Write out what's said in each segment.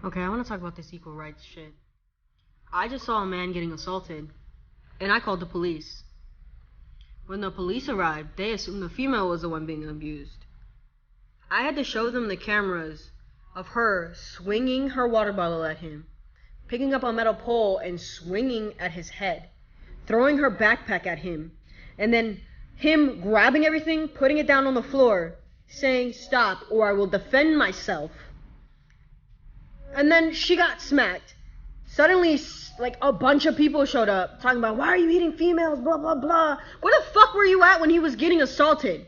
Okay, I want to talk about this equal rights shit. I just saw a man getting assaulted, and I called the police. When the police arrived, they assumed the female was the one being abused. I had to show them the cameras of her swinging her water bottle at him, picking up a metal pole and swinging at his head, throwing her backpack at him, and then him grabbing everything, putting it down on the floor, saying, "Stop, or I will defend myself." And then she got smacked. Suddenly, like, a bunch of people showed up, talking about, "Why are you hitting females, blah, blah, blah." Where the fuck were you at when he was getting assaulted?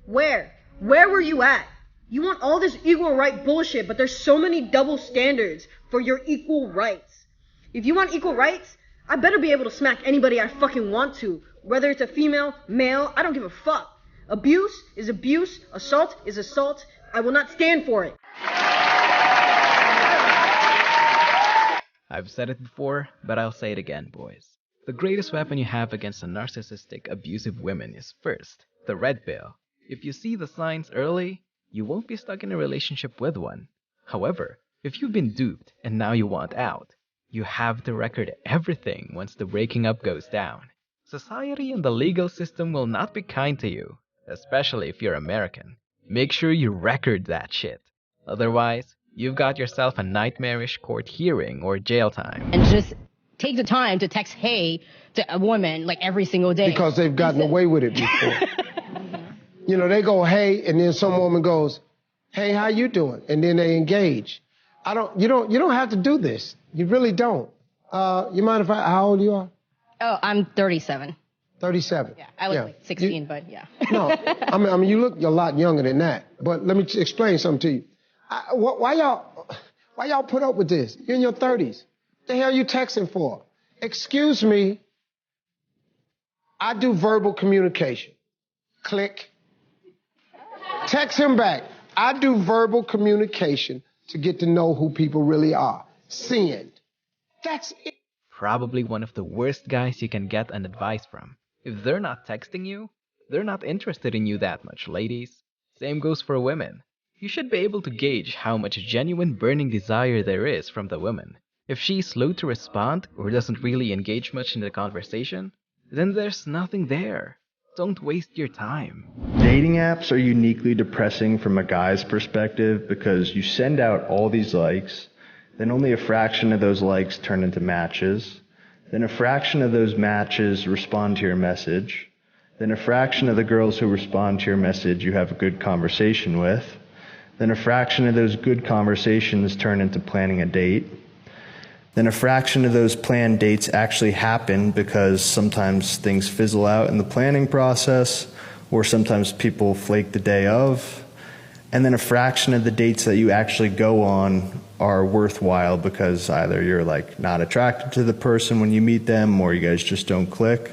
Where? Where were you at? You want all this equal right bullshit, but there's so many double standards for your equal rights. If you want equal rights, I better be able to smack anybody I fucking want to. Whether it's a female, male, I don't give a fuck. Abuse is abuse. Assault is assault. I will not stand for it. I've said it before, but I'll say it again, boys. The greatest weapon you have against a narcissistic, abusive woman is first, the red pill. If you see the signs early, you won't be stuck in a relationship with one. However, if you've been duped and now you want out, you have to record everything once the breaking up goes down. Society and the legal system will not be kind to you, especially if you're American. Make sure you record that shit. Otherwise, you've got yourself a nightmarish court hearing or jail time. And just take the time to text hey to a woman like every single day. Because they've gotten away with it before. You know, they go, hey, and then some woman goes, hey, how you doing? And then they engage. You don't have to do this. You really don't. You mind if how old you are? Oh, I'm 37. 37. Yeah, I look like 16, but yeah. No, I mean, you look a lot younger than that. But let me explain something to you. Why y'all put up with this? You're in your 30s. The hell you texting for? Excuse me. I do verbal communication. Click. Text him back. I do verbal communication to get to know who people really are. Send. That's it. Probably one of the worst guys you can get an advice from. If they're not texting you, they're not interested in you that much, ladies. Same goes for women. You should be able to gauge how much genuine burning desire there is from the woman. If she's slow to respond or doesn't really engage much in the conversation, then there's nothing there. Don't waste your time. Dating apps are uniquely depressing from a guy's perspective because you send out all these likes, then only a fraction of those likes turn into matches, then a fraction of those matches respond to your message, then a fraction of the girls who respond to your message you have a good conversation with, then a fraction of those good conversations turn into planning a date, then a fraction of those planned dates actually happen because sometimes things fizzle out in the planning process, or sometimes people flake the day of, and then a fraction of the dates that you actually go on are worthwhile because either you're like not attracted to the person when you meet them or you guys just don't click.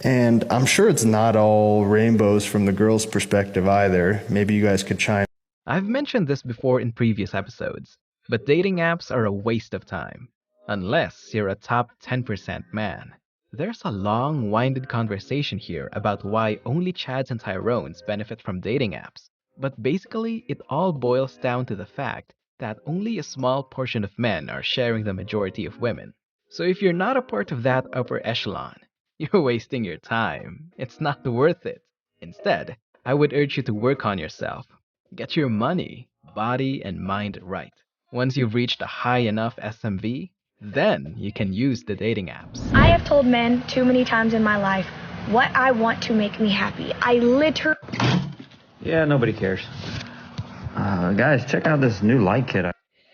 And I'm sure it's not all rainbows from the girl's perspective either. Maybe you guys could chime. I've mentioned this before in previous episodes, but dating apps are a waste of time. Unless you're a top 10% man. There's a long-winded conversation here about why only Chads and Tyrones benefit from dating apps. But basically, it all boils down to the fact that only a small portion of men are sharing the majority of women. So if you're not a part of that upper echelon, you're wasting your time. It's not worth it. Instead, I would urge you to work on yourself. Get your money, body, and mind right. Once you've reached a high enough SMV, then you can use the dating apps. I have told men too many times in my life what I want to make me happy. I literally... Yeah, nobody cares. Guys, check out this new light kit.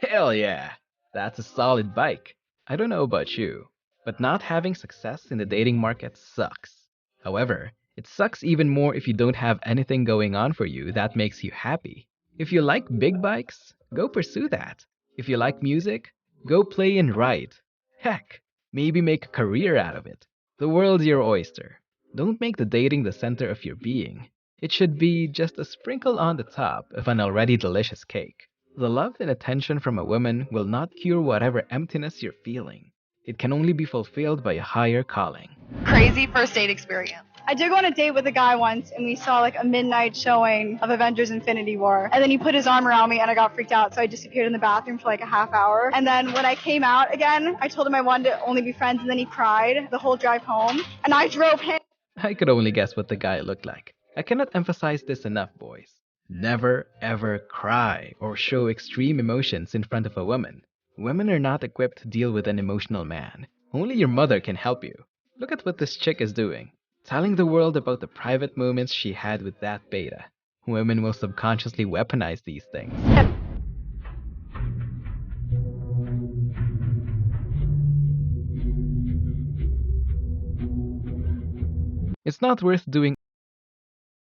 Hell yeah! That's a solid bike. I don't know about you, but not having success in the dating market sucks. However, it sucks even more if you don't have anything going on for you that makes you happy. If you like big bikes, go pursue that. If you like music, go play and write. Heck, maybe make a career out of it. The world's your oyster. Don't make the dating the center of your being. It should be just a sprinkle on the top of an already delicious cake. The love and attention from a woman will not cure whatever emptiness you're feeling. It can only be fulfilled by a higher calling. Crazy first date experience. I did go on a date with a guy once, and we saw like a midnight showing of Avengers Infinity War. And then he put his arm around me, and I got freaked out, so I disappeared in the bathroom for like a half hour. And then when I came out again, I told him I wanted to only be friends, and then he cried the whole drive home. And I drove him. I could only guess what the guy looked like. I cannot emphasize this enough, boys. Never ever cry or show extreme emotions in front of a woman. Women are not equipped to deal with an emotional man. Only your mother can help you. Look at what this chick is doing. Telling the world about the private moments she had with that beta. Women will subconsciously weaponize these things. It's not worth doing,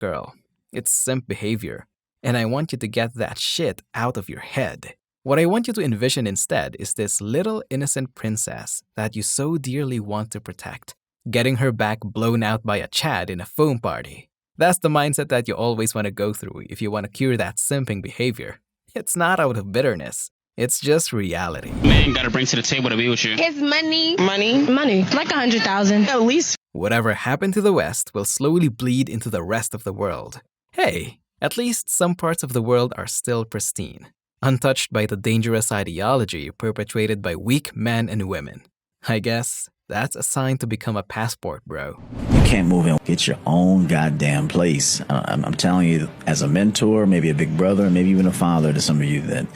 girl. It's simp behavior. And I want you to get that shit out of your head. What I want you to envision instead is this little innocent princess that you so dearly want to protect, getting her back blown out by a Chad in a foam party. That's the mindset that you always want to go through if you want to cure that simping behavior. It's not out of bitterness. It's just reality. Man gotta bring to the table to be with you. His money. Money. Like 100,000 at least. Whatever happened to the West will slowly bleed into the rest of the world. Hey, at least some parts of the world are still pristine, untouched by the dangerous ideology perpetrated by weak men and women. I guess that's a sign to become a passport, bro. You can't move and get your own goddamn place. I'm telling you, as a mentor, maybe a big brother, maybe even a father to some of you that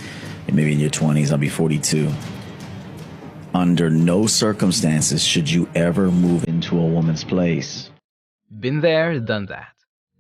maybe in your 20s, I'll be 42. Under no circumstances should you ever move into a woman's place. Been there, done that.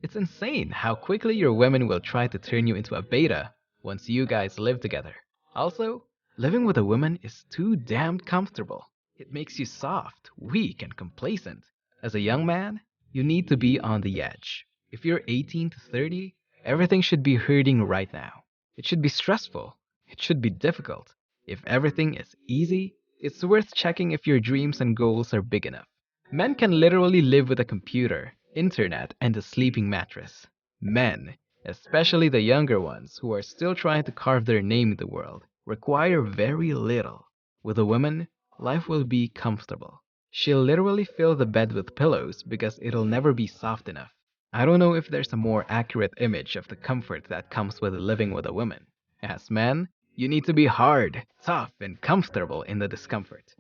It's insane how quickly your women will try to turn you into a beta once you guys live together. Also, living with a woman is too damn comfortable. It makes you soft, weak, and complacent. As a young man, you need to be on the edge. If you're 18 to 30, everything should be hurting right now. It should be stressful. It should be difficult. If everything is easy, it's worth checking if your dreams and goals are big enough. Men can literally live with a computer, internet, and a sleeping mattress. Men, especially the younger ones who are still trying to carve their name in the world, require very little. With a woman, life will be comfortable. She'll literally fill the bed with pillows because it'll never be soft enough. I don't know if there's a more accurate image of the comfort that comes with living with a woman. As men, you need to be hard, tough, and comfortable in the discomfort.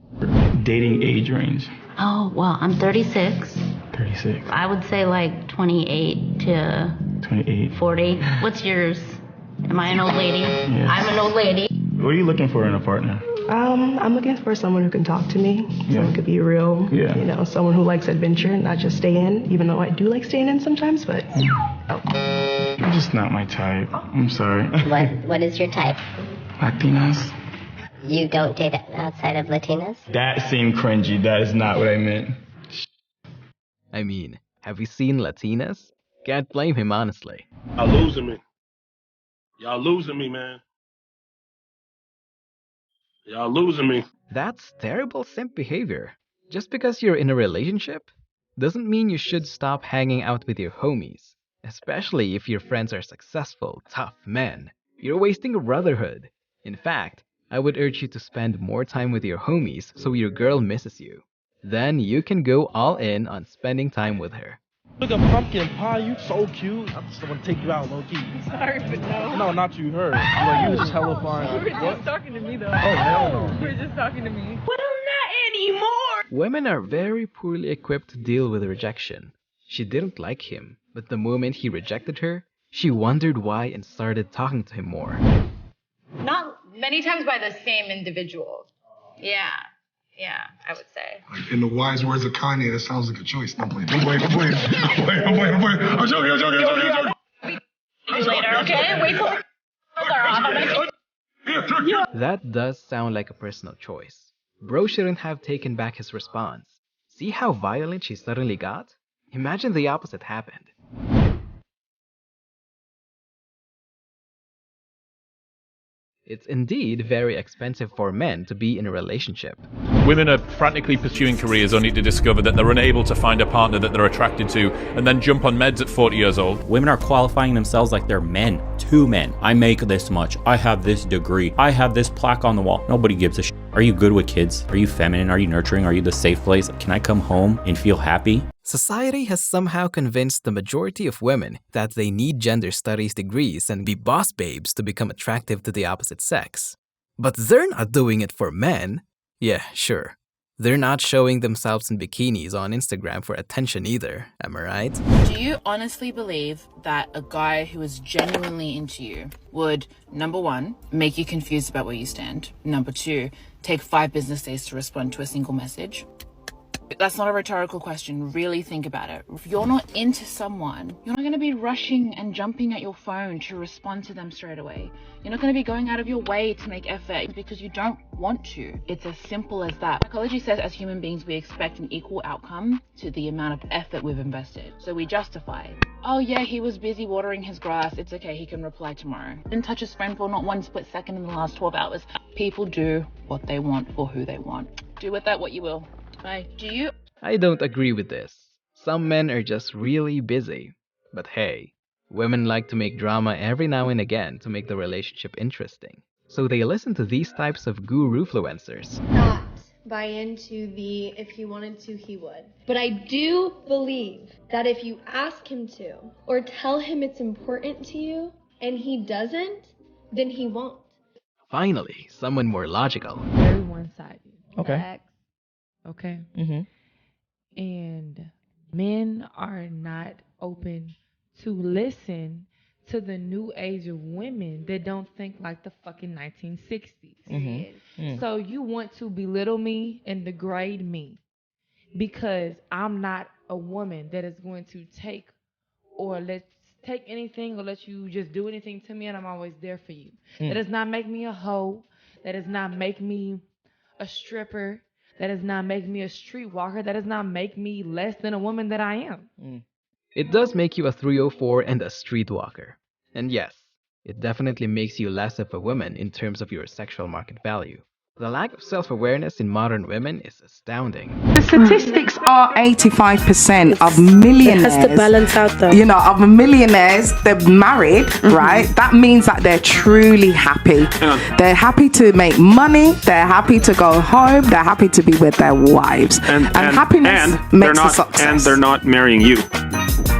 Dating age range? Oh, well, I'm 36. 36. I would say like 28 to 40. What's yours? Am I an old lady? Yes. I'm an old lady. What are you looking for in a partner? I'm looking for someone who can talk to me. Someone who could be real. Yeah. You know, someone who likes adventure, not just stay in, even though I do like staying in sometimes, but... You're just not my type. I'm sorry. What is your type? Latinas. You don't date outside of Latinas? That seemed cringy. That is not what I meant. I mean, have you seen Latinas? Can't blame him, honestly. Y'all losing me. Y'all losing me, man. Y'all losing me. That's terrible simp behavior. Just because you're in a relationship doesn't mean you should stop hanging out with your homies. Especially if your friends are successful, tough men. You're wasting a brotherhood. In fact, I would urge you to spend more time with your homies so your girl misses you. Then you can go all in on spending time with her. Look at pumpkin pie, you so cute. I just want to take you out low key. Sorry, but no. No, not you, her. Like, you was terrifying. You were just talking to me though. Oh, hell no. You were just talking to me. But I'm not anymore. Women are very poorly equipped to deal with rejection. She didn't like him, but the moment he rejected her, she wondered why and started talking to him more. Not many times by the same individual. Yeah, I would say. Like in the wise words of Kanye, that sounds like a choice. I'm playing. I'm joking. I'm joking. Later, okay? Wait till That does sound like a personal choice. Bro shouldn't have taken back his response. See how violent she suddenly got? Imagine the opposite happened. It's indeed very expensive for men to be in a relationship. Women are frantically pursuing careers only to discover that they're unable to find a partner that they're attracted to and then jump on meds at 40 years old. Women are qualifying themselves like they're men. 2 men. I make this much. I have this degree. I have this plaque on the wall. Nobody gives a shit. Are you good with kids? Are you feminine? Are you nurturing? Are you the safe place? Can I come home and feel happy? Society has somehow convinced the majority of women that they need gender studies degrees and be boss babes to become attractive to the opposite sex. But they're not doing it for men. Yeah, sure. They're not showing themselves in bikinis on Instagram for attention either, am I right? Do you honestly believe that a guy who is genuinely into you would, number one, make you confused about where you stand, number two, take 5 business days to respond to a single message? That's not a rhetorical question. Really think about it. If you're not into someone, you're not going to be rushing and jumping at your phone to respond to them straight away. You're not going to be going out of your way to make effort because you don't want to. It's as simple as that. Psychology says as human beings, we expect an equal outcome to the amount of effort we've invested. So we justify. Oh yeah, he was busy watering his grass. It's okay, he can reply tomorrow. Didn't touch his friend for not 1 split second in the last 12 hours. People do what they want for who they want. Do with that what you will. Bye. Do you? I don't agree with this. Some men are just really busy. But hey, women like to make drama every now and again to make the relationship interesting. So they listen to these types of guru-fluencers. Not buy into the if he wanted to, he would. But I do believe that if you ask him to, or tell him it's important to you, and he doesn't, then he won't. Finally, someone more logical. Very one-sided. Okay. Facts. Okay. And men are not open to listen to the new age of women that don't think like the fucking 1960s. So you want to belittle me and degrade me because I'm not a woman that is going to take anything or let you just do anything to me, and I'm always there for you. That does not make me a hoe. That does not make me a stripper. That does not make me a streetwalker. That does not make me less than a woman that I am. It does make you a 304 and a streetwalker. And yes, it definitely makes you less of a woman in terms of your sexual market value. The lack of self-awareness in modern women is astounding. The statistics are 85% of millionaires. It has to balance out though. You know, of millionaires, they're married, right? That means that they're truly happy. They're happy to make money. They're happy to go home. They're happy to be with their wives. And happiness makes a success. And they're not marrying you.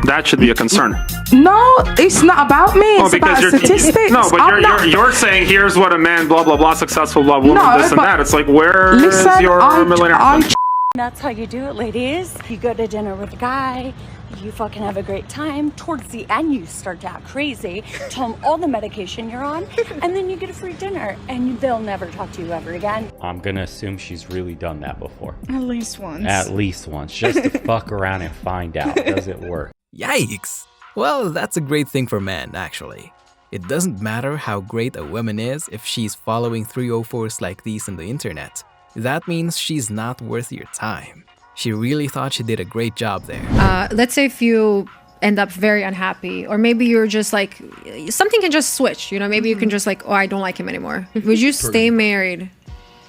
That should be a concern. No, it's not about me. It's about statistics. No, but you're saying here's what a man, blah blah blah, successful, blah woman, this and that. It's like where is your millionaire? That's how you do it, ladies. You go to dinner with a guy. You fucking have a great time. Towards the end, you start to act crazy. Tell them all the medication you're on, and then you get a free dinner, and they'll never talk to you ever again. I'm gonna assume she's really done that before. At least once. At least once, just to fuck around and find out. Does it work? Yikes! Well, that's a great thing for men, actually. It doesn't matter how great a woman is if she's following 304s like these on the internet. That means she's not worth your time. She really thought she did a great job there. Let's say if you end up very unhappy, or maybe you're just like, something can just switch, you know, maybe you can just like, oh, I don't like him anymore. Would you stay married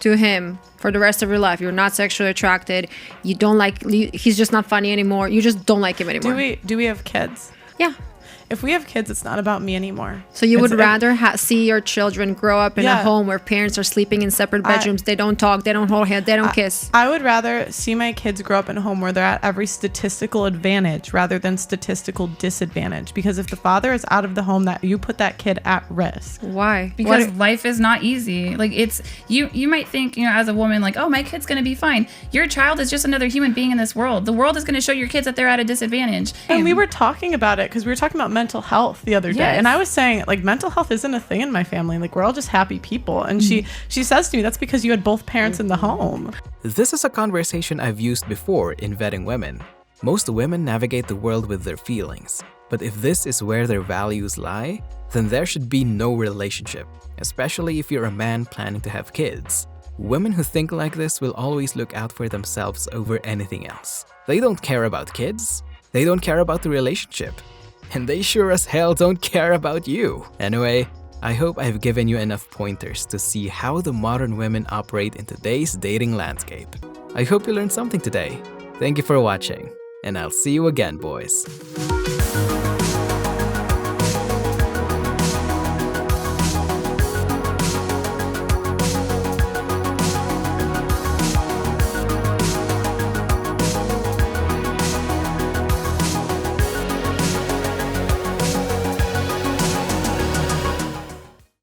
to him for the rest of your life? You're not sexually attracted. You don't like, he's just not funny anymore. You just don't like him anymore. Do we have kids? Yeah. If we have kids, it's not about me anymore. So you would rather see your children grow up in a home where parents are sleeping in separate bedrooms, they don't talk, they don't hold hands, they don't kiss. I would rather see my kids grow up in a home where they're at every statistical advantage rather than statistical disadvantage. Because if the father is out of the home, that you put that kid at risk. Why? Because life is not easy. Like it's you might think, you know, as a woman, like, oh, my kid's gonna be fine. Your child is just another human being in this world. The world is gonna show your kids that they're at a disadvantage. And we were talking about it because we were talking about mental health the other day, and I was saying, like, mental health isn't a thing in my family. Like, we're all just happy people. And she says to me, that's because you had both parents in the home. This is a conversation I've used before in vetting women. Most women navigate the world with their feelings. But if this is where their values lie, then there should be no relationship, especially if you're a man planning to have kids. Women who think like this will always look out for themselves over anything else. They don't care about kids. They don't care about the relationship. And they sure as hell don't care about you. Anyway, I hope I've given you enough pointers to see how the modern women operate in today's dating landscape. I hope you learned something today. Thank you for watching, and I'll see you again, boys.